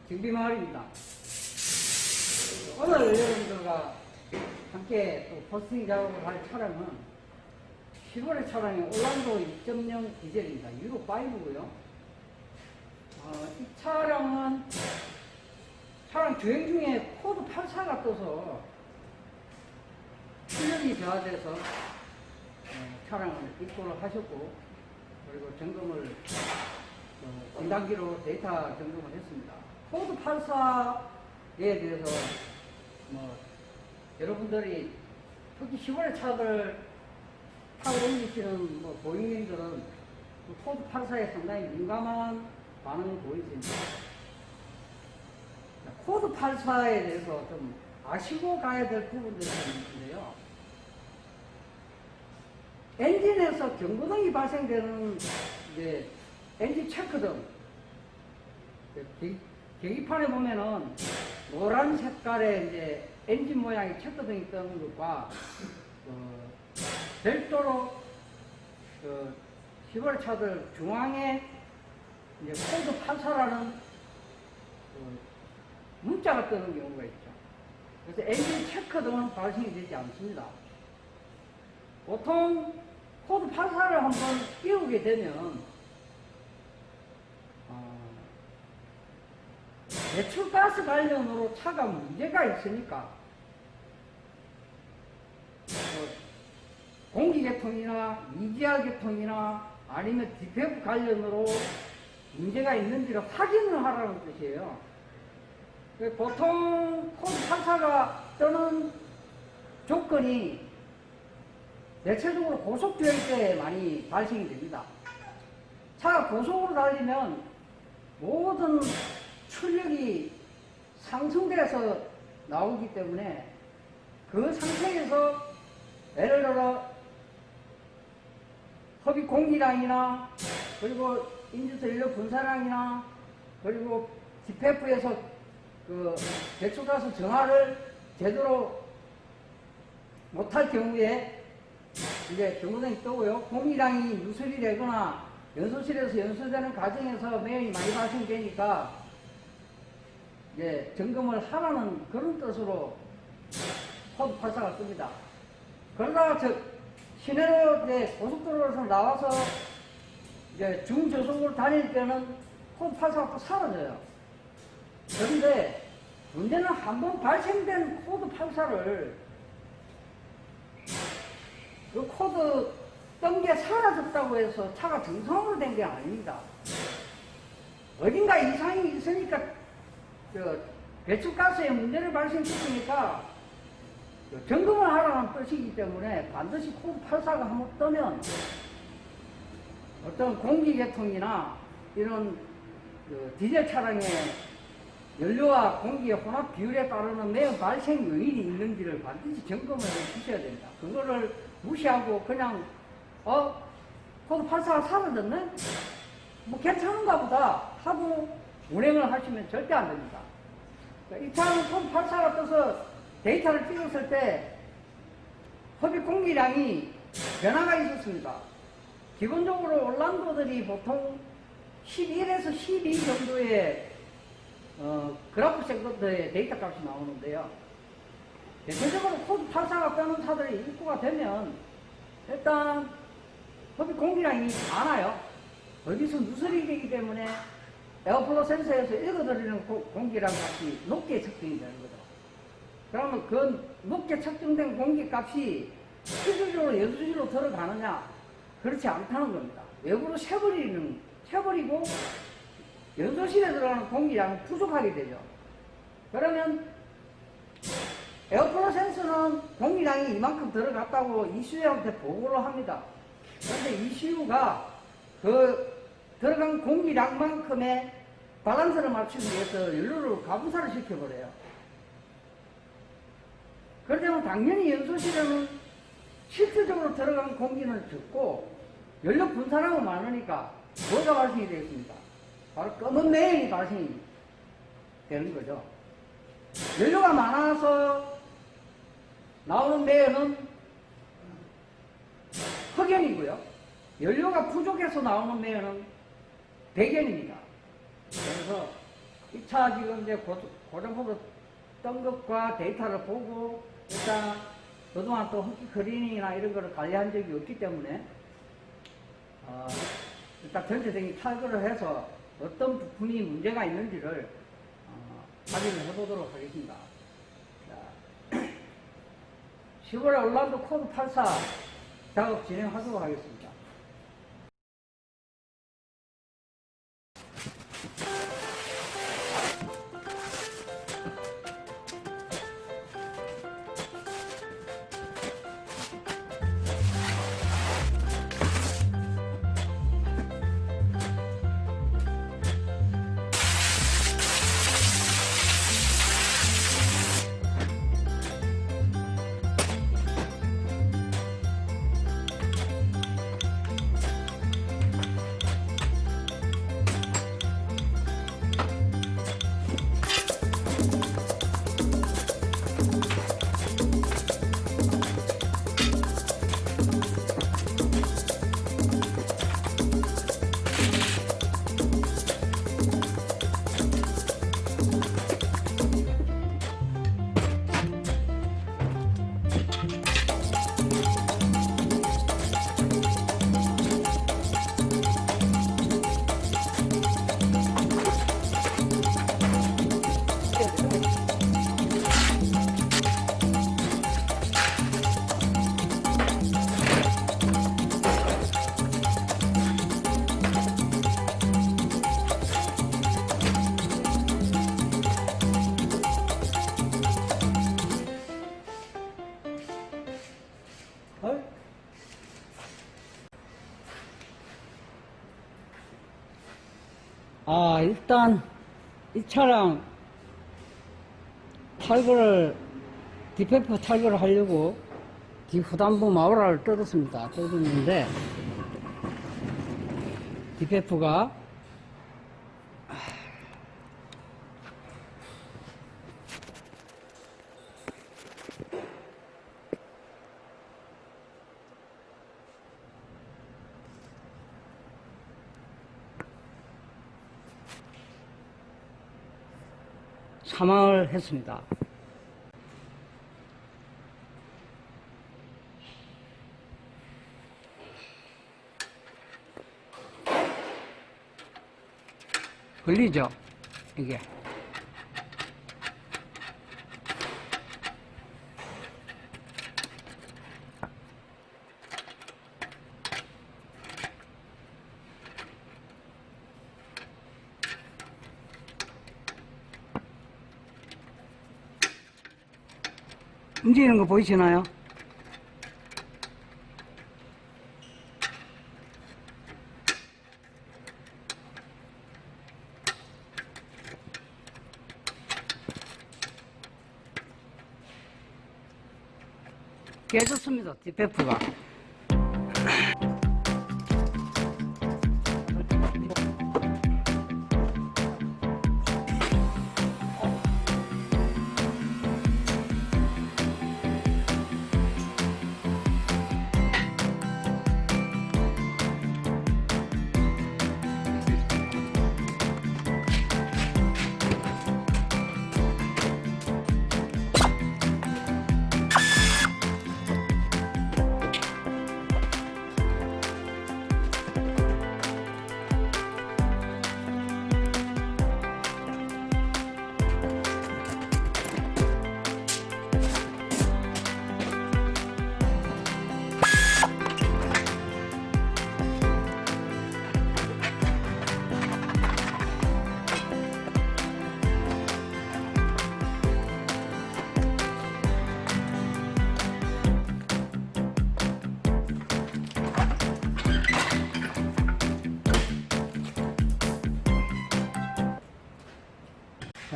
정비마을입니다. 오늘 여러분들과 함께 또 포스팅 작업을 할 차량은 10월의 차량이 올란도 2.0 디젤입니다. 유로 5고요. 이 차량은 차량 주행 중에 코드 84가 떠서 출력이 저하돼서 차량을 입고를 하셨고, 그리고 점검을 분단기로 데이터 점검을 했습니다. 코드 84에 대해서 여러분들이 특히 시골의 차들 타고 다니시는 고객님들은 코드 84에 상당히 민감한 반응을 보이십니다. 코드 84에 대해서 좀 아시고 가야 될 부분들이 있는데요. 엔진에서 경고등이 발생되는 이제 엔진 체크등, 계기판에 보면은 노란 색깔의 이제 엔진 모양의 체크등이 뜨는 것과 별도로 시골 차들 중앙에 이제 코드 84라는 문자가 뜨는 경우가 있죠. 그래서 엔진 체크등은 발생이 되지 않습니다. 보통 코드 84를 한번 띄우게 되면 배출가스 관련으로 차가 문제가 있으니까 공기계통이나 미지하계통이나 아니면 디페프 관련으로 문제가 있는지를 확인을 하라는 뜻이에요. 보통 코드 84가 뜨는 조건이 대체적으로 고속주행 때 많이 발생이 됩니다. 차가 고속으로 달리면 모든 출력이 상승돼서 나오기 때문에 그 상태에서 예를 들어 허비 공기량이나 그리고 인증서 연료 분사량이나 그리고 DPF에서 그 배출가스 정화를 제대로 못할 경우에 이제 경고등이 뜨고요. 공기량이 누설이 되거나 연소실에서 연소되는 과정에서 매연이 많이 발생되니까 이제 점검을 하라는 그런 뜻으로 코드 84가 뜹니다. 그러다가 시내로 이제 고속도로에서 나와서 이제 중저속으로 다닐 때는 코드 84가 또 사라져요. 그런데 문제는 한번 발생된 코드 84를 그 코드 뜬 게 사라졌다고 해서 차가 정상으로 된 게 아닙니다. 어딘가 이상이 있으니까 배출가스에 문제를 발생시키니까 점검을 하라는 뜻이기 때문에 반드시 코드 84가 한번 뜨면 어떤 공기계통이나 이런 디젤 차량의 연료와 공기의 혼합 비율에 따르는 매연 발생 요인이 있는지를 반드시 점검을 해주셔야 됩니다. 그거를 무시하고 그냥 코드 84가 사라졌네? 뭐 괜찮은가 보다 하고 운행을 하시면 절대 안 됩니다. 이 차는 코드 84가 떠서 데이터를 찍었을 때 흡입 공기량이 변화가 있었습니다. 기본적으로 올란도들이 보통 11에서 12 정도의 그래프 섹터의 데이터 값이 나오는데요. 대체적으로 코드 84가 뜨는 차들이 입고가 되면 일단 흡입 공기량이 많아요. 어디서 누설이 되기 때문에 에어플로 센서에서 읽어드리는 공기량 값이 높게 측정이 되는 거죠. 그러면 그 높게 측정된 공기값이 실질적으로 연소실로 들어가느냐? 그렇지 않다는 겁니다. 외부로 새버리고 연소실에 들어가는 공기량이 부족하게 되죠. 그러면 에어플로 센서는 공기량이 이만큼 들어갔다고 ECU한테 보고를 합니다. 그런데 ECU가 그 들어간 공기량만큼의 밸런스를 맞추기 위해서 연료를 가분사를 시켜버려요. 그러면 당연히 연소실에는 실질적으로 들어간 공기는 적고 연료 분산량은 많으니까 뭐가 발생이 되겠습니까? 바로 검은 매연이 발생이 되는 거죠. 연료가 많아서 나오는 매연은 흑연이고요. 연료가 부족해서 나오는 매연은 백연입니다. 그래서 이 차 지금 이제 고정호도 뜬 것과 데이터를 보고 일단 그동안 또 흡기 클리닝이나 이런 거를 관리한 적이 없기 때문에 일단 전체적인 탈거를 해서 어떤 부품이 문제가 있는지를 확인을 해보도록 하겠습니다. 자, 10월에 올란도 코드 84 작업 진행하도록 하겠습니다. 일단 이 차량 탈거를 디페프 탈거를 하려고 뒷후단부 마우라를 뜯었습니다. 뜯었는데 디페프가 사망을 했습니다. 걸리죠? 이게. 움직이는 거 보이시나요? 깨졌습니다. 디페프가.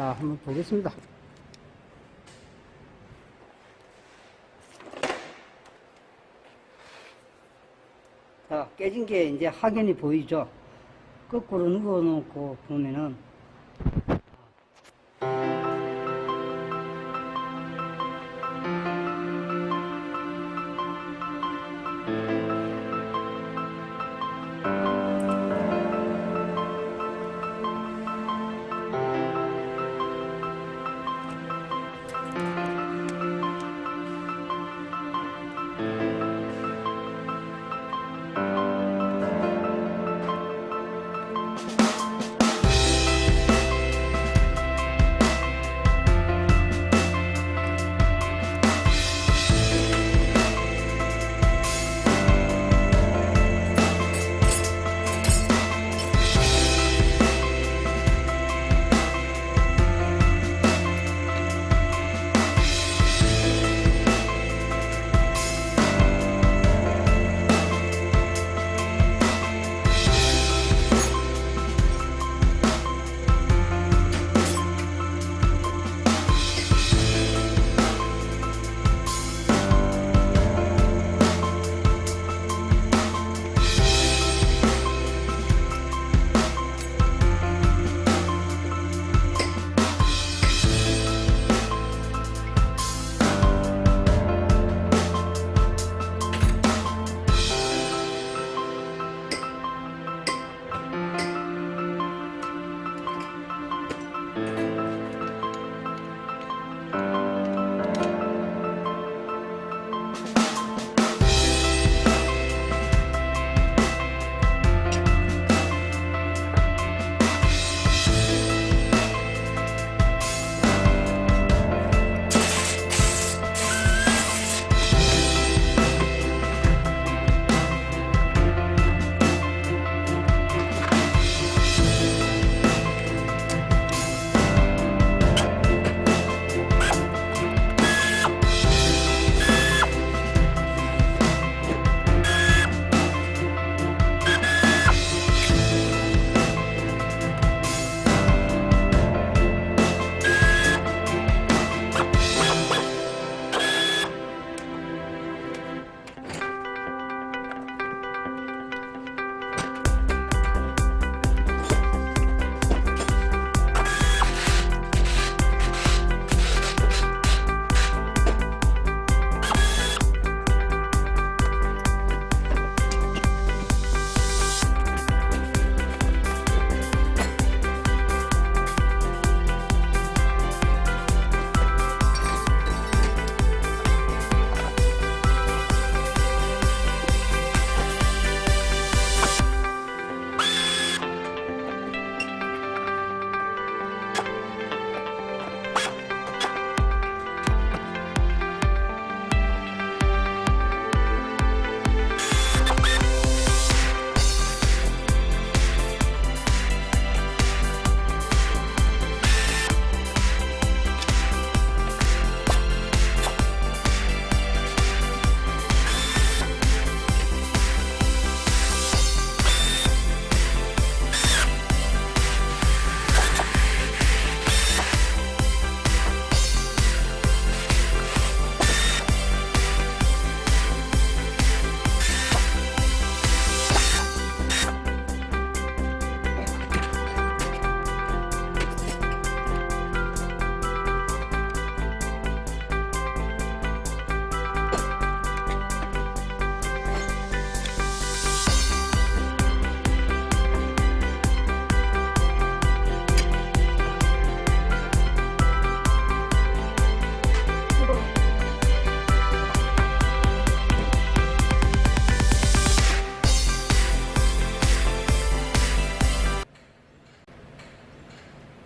자, 한번 보겠습니다. 자, 깨진 게 이제 확연히 보이죠? 거꾸로 누워 놓고 보면은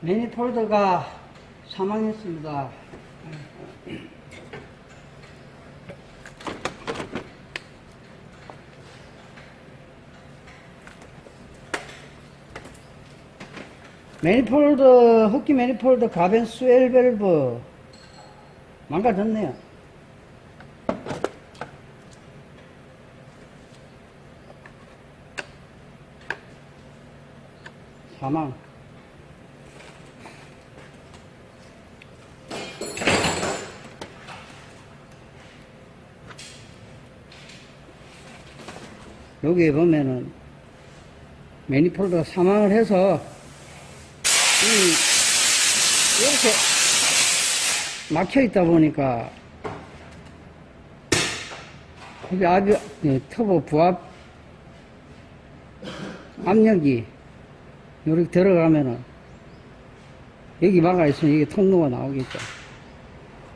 매니폴드가 사망했습니다. 매니폴드, 흡기 매니폴드 가벤 스웰 밸브 망가졌네요. 사망. 여기에 보면은 매니폴드가 사망을 해서 이렇게 막혀 있다 보니까 여기 터보 부합 압력이 이렇게 들어가면은 여기 막아 있으면 여기 통로가 나오겠죠.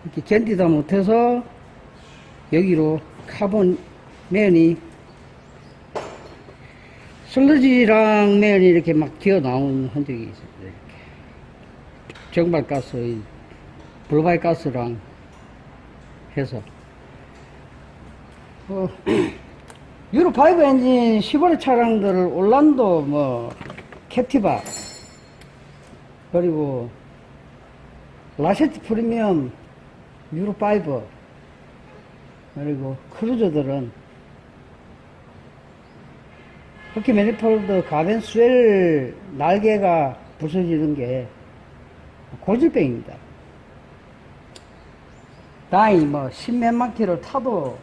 이렇게 견디다 못해서 여기로 카본 면이 슬러지랑 면이 이렇게 막 기어 나온 흔적이 있어요. 이렇게 정발가스, 블루바이 가스랑 해서 유로 5 엔진 15대 차량들을 올란도 뭐 캡티바 그리고 라셰트 프리미엄 유로 5 그리고 크루저들은 흡기 매니폴드 가벤 스웰 날개가 부서지는 게 고질병입니다. 다행히 뭐 십몇만 킬로 타도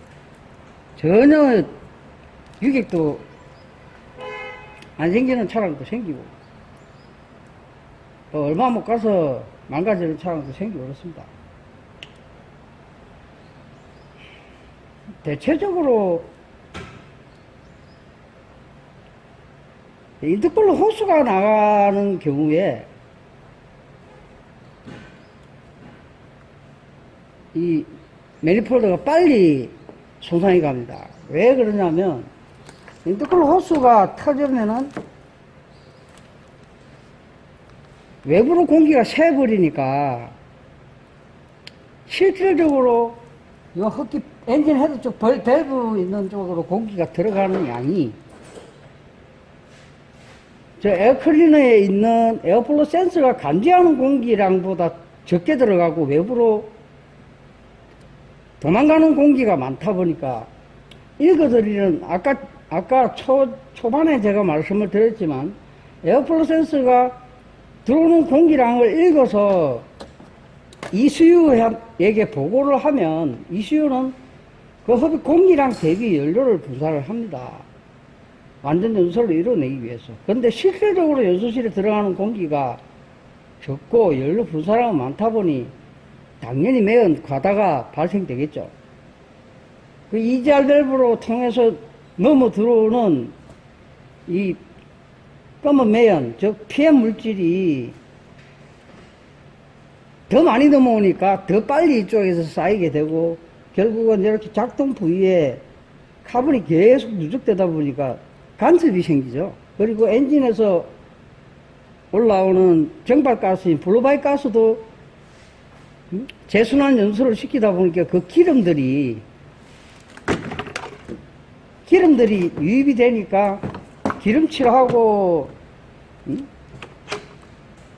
전혀 유격도 안 생기는 차량도 생기고 또 얼마 못 가서 망가지는 차량도 생기고 그렇습니다. 대체적으로 인터쿨러 호스가 나가는 경우에 이 매니폴드가 빨리 손상이 갑니다. 왜 그러냐면 인터쿨러 호스가 터지면은 외부로 공기가 새버리니까 실질적으로 이 흡기 엔진 헤드 쪽 밸브 있는 쪽으로 공기가 들어가는 양이 저 에어클리너에 있는 에어플로 센서가 감지하는 공기량보다 적게 들어가고 외부로 도망가는 공기가 많다 보니까 읽어드리는 아까 초반에 제가 말씀을 드렸지만 에어플로 센서가 들어오는 공기량을 읽어서 ECU에게 보고를 하면 ECU는 그 흡입 공기량 대비 연료를 분사를 합니다. 완전 연소를 이뤄내기 위해서. 근데 실질적으로 연소실에 들어가는 공기가 적고 연료 분사량은 많다 보니 당연히 매연 과다가 발생되겠죠. 그 EGR 밸브로 통해서 넘어 들어오는 이 검은 매연, 즉 PM 물질이 더 많이 넘어오니까 더 빨리 이쪽에서 쌓이게 되고 결국은 이렇게 작동 부위에 카본이 계속 누적되다 보니까 간섭이 생기죠. 그리고 엔진에서 올라오는 정발가스인 블루바이 가스도 재순환 연소를 시키다 보니까 그 기름들이 유입이 되니까 기름칠하고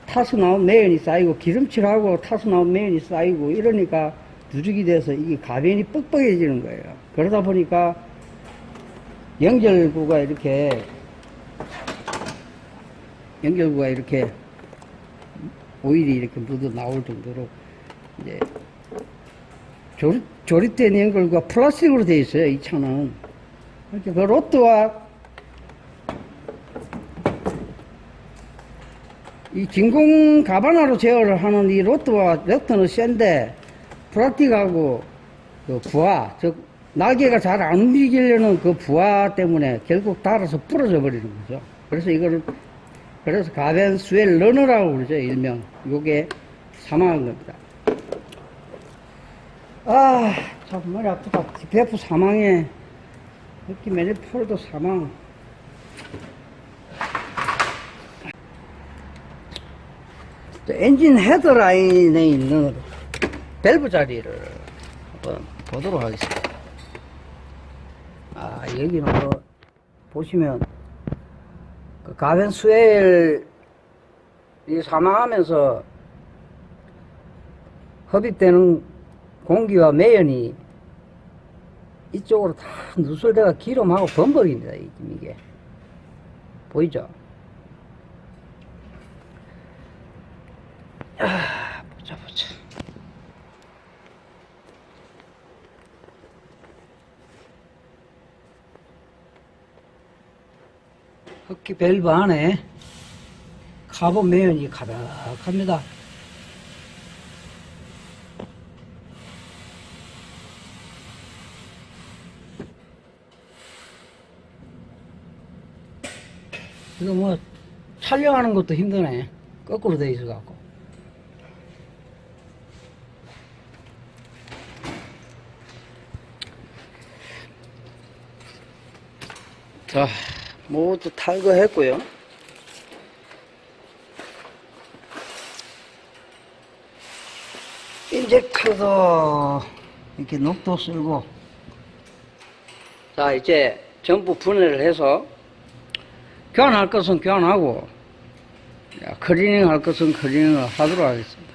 타서 나온 매연이 쌓이고 기름칠하고 타서 나온 매연이 쌓이고 이러니까 누죽이 돼서 이게 가변이 뻑뻑해지는 거예요. 그러다 보니까 연결구가 이렇게 오일이 이렇게 묻어 나올 정도로 이제 조립된 연결구가 플라스틱으로 되어 있어요. 이 차는. 이렇게 그 로트와 이 진공 가바나로 제어를 하는 이 로트와 렉터는 센데 플라스틱하고 그 부하, 즉 날개가 잘 안 움직이려는 그 부하 때문에 결국 닳아서 부러져 버리는 거죠. 그래서 가벤 스웰 러너라고 그러죠. 일명. 요게 사망한 겁니다. 아, 참 머리 아프다. DPF 사망에 흡기 매니폴드 사망. 엔진 헤드라인에 있는 밸브 자리를 한번 보도록 하겠습니다. 아, 여기는 뭐 보시면 그 가벤 스웰이 사망하면서 흡입되는 공기와 매연이 이쪽으로 다 누설대가 기름하고 범벅입니다. 이게 보이죠? 보자. 흡기 밸브 안에 카본 매연이 가득합니다. 이거 뭐 촬영하는 것도 힘드네. 거꾸로 돼 있어 갖고. 자, 모두 탈거했고요. 인젝터도 이렇게 녹도 쓸고. 자, 이제 전부 분해를 해서 교환할 것은 교환하고 클리닝 할 것은 클리닝을 하도록 하겠습니다.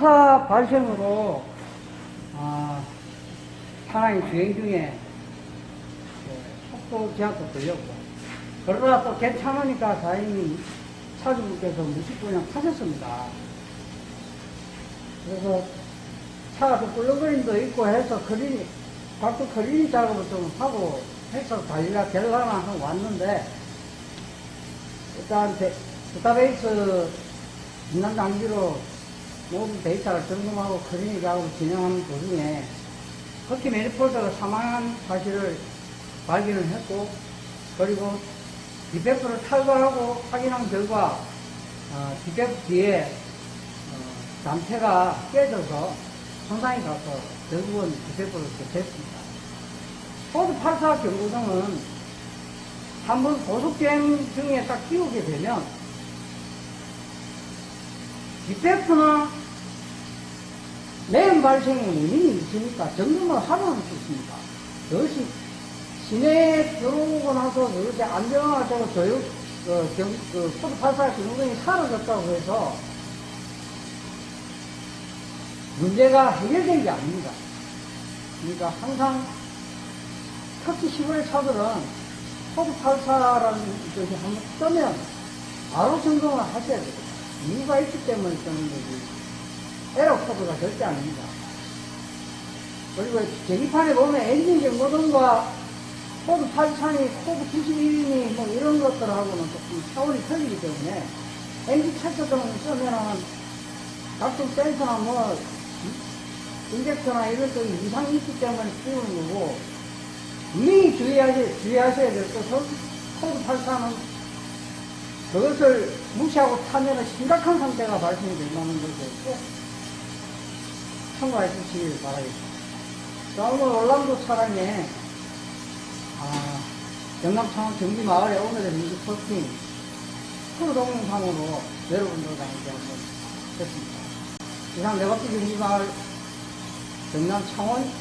폭파 발생으로 차량이 주행 중에 속도 제한도 걸렸고, 그러다 또 괜찮으니까 다행히 차주분께서 무식분양 하셨습니다. 그래서 차가 좀 꿀렁거림도 있고 해서 각도 클리닝 작업을 좀 하고 해서 관리가 되려나 하고 왔는데, 일단 데이터베이스 진단 단계로 모든 데이터를 점검하고 클리닝 작업을 진행하는 도중에 터키 매니폴드가 사망한 사실을 발견을 했고, 그리고 디펙트를 탈거하고 확인한 결과 디펙트 뒤에 단태가 깨져서 손상이 가서 결국은 디펙트를 교체했습니다. 포드 84 경고등은 한번 고속주행 중에 딱 끼우게 되면 디펙트나 매연 발생 원인이 있으니까 점검을 하면 좋습니다. 그것이 시내에 들어오고 나서 그것이 안정화되고 포드 84 경고등이 사라졌다고 해서 문제가 해결된 게 아닙니다. 그러니까 항상 특히 시골의 차들은 포드 84라는 것이 한번 뜨면 바로 점검을 하셔야 됩니다. 이유가 있기 때문에 뜨는 거지. 에러 코드가 절대 아닙니다. 그리고 계기판에 보면 엔진 경고등과 포드 84니 포드 91이니 뭐 이런 것들하고는 조금 차원이 틀리기 때문에 엔진 체크등을 쓰면은 각종 센서나 뭐 인젝터나 이런 쪽에 이상이 있기 때문에 띄우는 거고, 분명히 주의하셔야 될 것은 포드 84는 그것을 무시하고 타면 심각한 상태가 발생이 된다는 것을 꼭 참고해 주시길 바라겠습니다. 자, 오늘 올란도 차량에 경남 창원 경기마을에 오늘의 민주 토킹 프로 동영상으로 여러분들과 함께 한번 했습니다. 이상 네바퀴 경기마을 경남 창원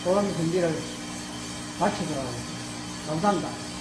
도로미 경기를 마치도록 하겠습니다. 감사합니다.